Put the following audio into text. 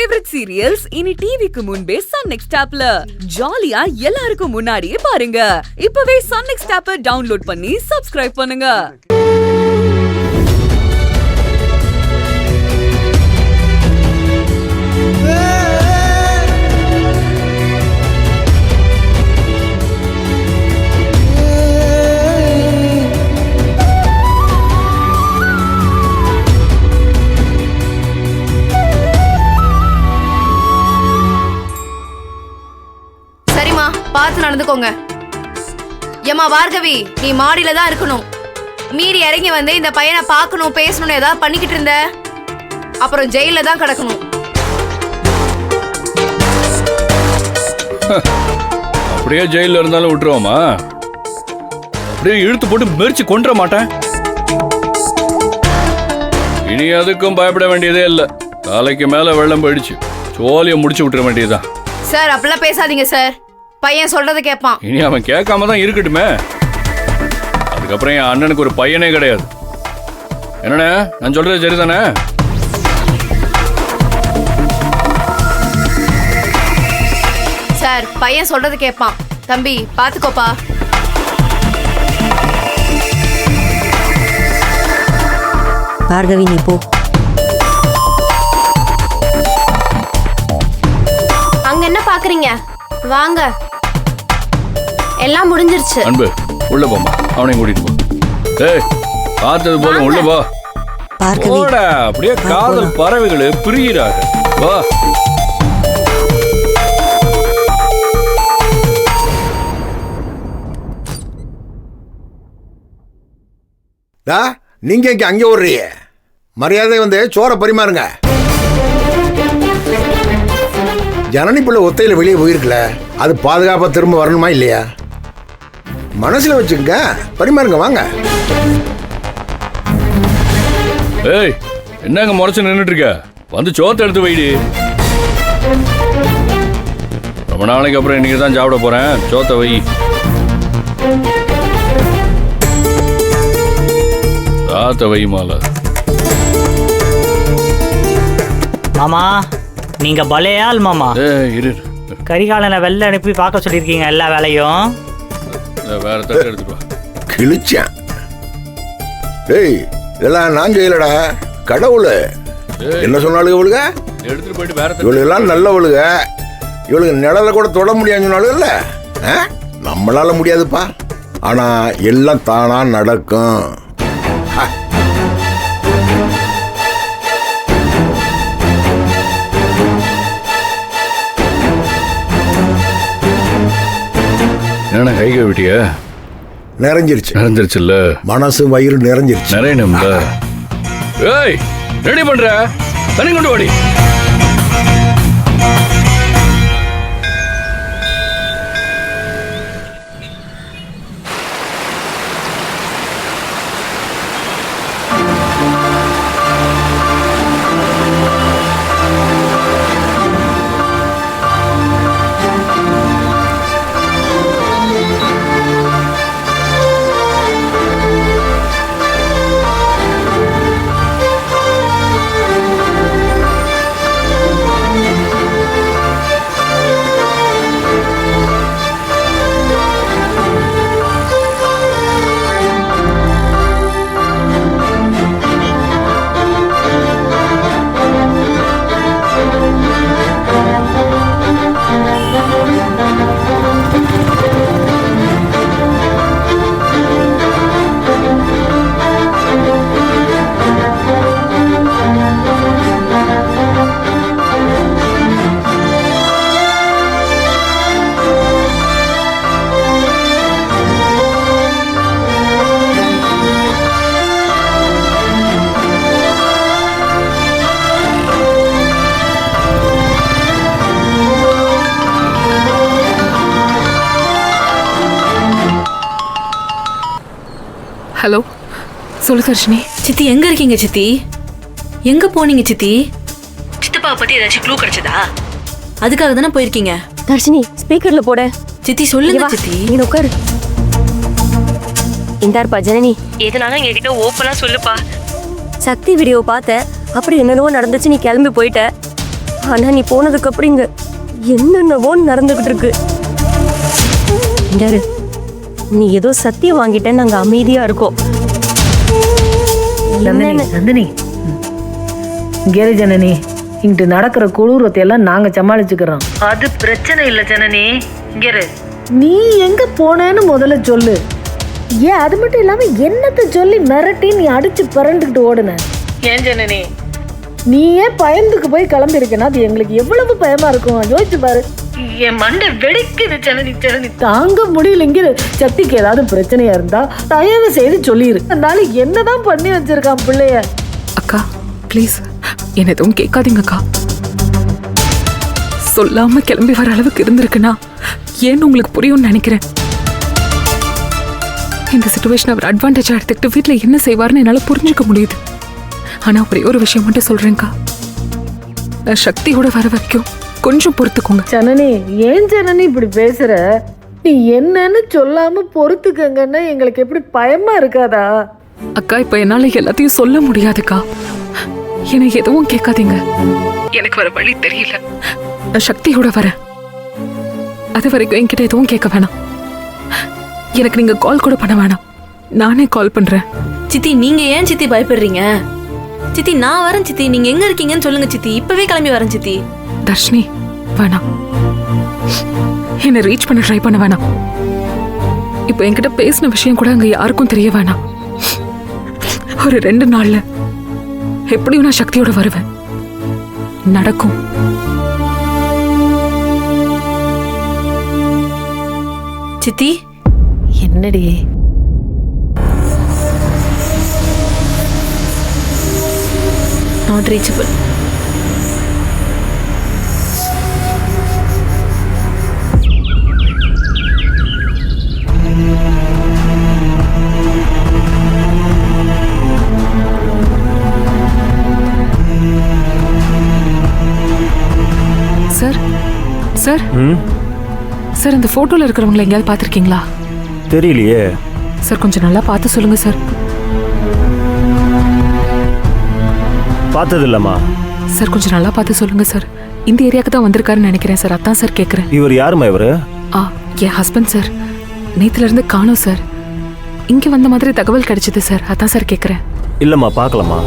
Favourite serials இனி டிவிக்கு முன்பே சன் நெக்ஸ்ட் ஆப்ல ஜாலியா எல்லாருக்கும் முன்னாடியே பாருங்க. இப்பவே சன் நெக்ஸ்ட் ஆப்பை டவுன்லோட் பண்ணி சப்ஸ்கிரைப் பண்ணுங்க. பார்த்து நடந்துக்கோங்க. ஏமா பார்கவி, நீ மாடியில தான் இருக்கணும். மீறி இறங்கி வந்து இந்த பையனை பார்க்கணும் பேசணும்னு ஏதாவது பண்ணிக்கிட்டு இருந்த அப்புறம் ஜெயில தான் கிடக்கணும். அப்படியே ஜெயில இருந்தாலும் விட்டுருவோமா? அப்படியே இழுத்து போட்டு மெரிச்சு கொன்ற மாட்டேன். இனி அதுக்கும் பயப்பட வேண்டியதே இல்லை. தலைக்கு மேல வெள்ளம் போயிடுச்சு. சோழியை முடிச்சு விட்டுற வேண்டியதுதான். சார் அப்படிலாம் பேசாதீங்க சார். பையன் சொல்றத கேட்பான். இனி அவன் கேட்காம தான் இருக்கட்டுமே. அதுக்கப்புறம் என் அண்ணனுக்கு ஒரு பையனே கிடையாது. என்னண்ணே, நான் சொல்றது சரிதானே? சார் பையன் சொல்றது கேட்பான். தம்பி பாத்துக்கோப்பா. பார்கவி நீ போ. அங்க என்ன பாக்குறீங்க? வாங்க, எல்லாம் முடிஞ்சிருச்சு. அன்பு உள்ள போமா, அவனையும் கூட்டிட்டு போ. ஏய், பார்த்தது போதும், உள்ள போ. போட, அப்படியே காதல் பறவைகளே பிரியிறாங்க. வா. நீங்க இங்க அங்கே ஓடுறிய? மரியாதை வந்து சோற பரிமாறுங்க. ஜனனி பிள்ளை ஒத்தையில வெளியே போயிருக்கல, அது பாதுகாப்பா திரும்ப வரணுமா இல்லையா? மனசுல வச்சுங்க, பரிமாறுங்க. வாங்க. ஏய், என்னங்க முறைச்சு நின்றுட்டு இருக்க? வந்து சோத்தை எடுத்து வைடி. ரொம்ப நாளைக்கு அப்புறம் இன்னைக்கு தான் சாப்பிட போறேன். சோத்தை வை. சாத்த வை மாலை. மாமா, நீங்க பலையால் மாமா. இரு, கரிகாலனை வெளில அனுப்பி பார்க்க சொல்லியிருக்கீங்க எல்லா வேலையும். வேற தட்டு எடுத்துட்டு வா. கிழிச்சேன். டேய், இதெல்லாம் நான் செய்யலடா, கடவுள். என்ன சொன்னாலும் இவளுக எடுத்துட்டு போயிட்டு வேற இவளுக்கு எல்லாம் நல்லவளுக. இவளுக்கு நிழல கூட தொட முடியாது சொன்னாலும்ல. நம்மளால முடியாதுப்பா. ஆனா எல்லாம் தானா நடக்கும். என்ன கைக விட்டிய? நிறைஞ்சிருச்சுல்ல, மனசு வயிறு நிறைஞ்சிருச்சு. நிறையணும்ல. ஏய், ரெடி பண்ற? தண்ணி கொண்டு வாடி. ஹலோ, சொல்லு தர்ஷினி. சித்தி எங்க இருக்கீங்க சித்தி? எங்க போனீங்க சித்தி? சித்தப்பா பத்தி ஏதாச்சும் க்ளூ கிடைச்சதா? அதுக்காக தானே போயிருக்கீங்க. தர்ஷினி ஸ்பீக்கர்ல போட. சித்தி சொல்லுங்க சித்தி. நீ உட்காரு. இந்தார்ப்பா ஜனனி. எதனால என்கிட்ட ஓப்பனா சொல்லுப்பா. சக்தி வீடியோ பார்த்த, அப்புறம் என்னென்னவோ நடந்துச்சு, நீ கிளம்பி போயிட்ட. ஆனா நீ போனதுக்கு அப்புறம் இங்க என்னென்னவோ நடந்துகிட்டு இருக்கு. யாரு நீ ஏதோ சத்தியம் வாங்கிட்டேன்னு நாங்க அமைதியா இருக்கோம். நந்தினி நந்தினி கேரு ஜனனி, இங்கிட்டு நடக்கிற கொடூரத்தை எல்லாம் நாங்க சமாளிச்சுக்கிறோம். அது பிரச்சனை இல்ல ஜனனி. கேரு, நீ எங்க போனேன்னு முதல்ல சொல்லு. ஏன் அது மட்டும் இல்லாம என்னத்தை சொல்லி மிரட்டி நீ அடிச்சு பிறண்டுக்கிட்டு ஓடுன? ஏன் ஜனனி, நீ ஏன் பயந்துக்கு போய் கிளம்பி இருக்கனா? அது எங்களுக்கு எவ்வளவு பயமா இருக்கும் யோசிச்சு பாரு. என் மண்டை வெடிக்குது ஜனனி. ஜனனி தாங்க முடியல. இங்க சக்திக்கு ஏதாவது பிரச்சனையா இருந்தா தயவு செய்து சொல்லிரு. அதனால என்னதான் பண்ணி வச்சிருக்கான் பிள்ளைய. அக்கா ப்ளீஸ் என்ன எதுவும் கேட்காதீங்க அக்கா. சொல்லாம கிளம்பி வர அளவுக்கு இருந்திருக்குன்னா ஏன்னு உங்களுக்கு புரியும்னு நினைக்கிறேன். இந்த சிச்சுவேஷன் அவர் அட்வான்டேஜா எடுத்துக்கிட்டு வீட்டுல என்ன செய்வார்னு என்னால புரிஞ்சுக்க முடியுது. ஆனா ஒரே ஒரு விஷயம் மட்டும் சொல்றேன்க்கா, நான் சக்தியோட வர வரைக்கும் கொஞ்சம் பொறுத்துக்கோங்க. ஜனனி, ஏன் ஜனனி இப்படி பேசுற? நீ என்னன்னு சொல்லாம பொறுத்துக்கங்கன்னா எங்களுக்கு எப்படி பயமா இருக்காதா? அக்கா இப்ப என்னால எல்லாத்தையும் சொல்ல முடியாதுக்கா. என்னை எதுவும் கேட்காதீங்க. எனக்கு வர வழி தெரியல. நான் சக்தியோட வரேன். அது வரைக்கும் என்கிட்ட எதுவும் கேட்க வேணாம். எனக்கு நீங்க கால் கூட பண்ண வேணாம். நானே கால் பண்றேன். சித்தி நீங்க ஏன் சித்தி பயப்படுறீங்க? சித்தி நான் வரேன் சித்தி. நீங்க எங்க இருக்கீங்கன்னு சொல்லுங்க சித்தி. இப்பவே கிளம்பி வரேன் சித்தி. தர்ஷினி வேணாம், என்ன ரீச் பண்ண ட்ரை பண்ண வேணாம். இப்போ என்கிட்ட பேசின விஷயம் கூட அங்க யாருக்கும் தெரிய வேணாம். ஒரு 2 நாள்ல எப்படியும் நான் சக்தியோட வருவேன். நடக்கும். சித்தி என்னடி? Not reachable. Sir sir sir இந்த போட்டோல இருக்கிறவங்களை எங்கேயாவது பார்த்திருக்கீங்களா? தெரியலையே சார், கொஞ்சம் நல்லா பார்த்து சொல்லுங்க சார். பார்த்தது இல்லம்மா. சார் கொஞ்சம் நல்லா பார்த்து சொல்லுங்க சார். இந்த ஏரியாவுக்கு தான் வந்திருக்காருன்னு நினைக்கிறேன் சார். அதான் சார் கேட்குறேன். இவர் யாருமா இவரு? என் ஹஸ்பண்ட் சார். நேத்துல இருந்து காணோம் சார். இங்க வந்த மாதிரி தகவல் கிடைச்சது சார். அதான் சார் கேட்குறேன். இல்லம்மா, பார்க்கலாமா?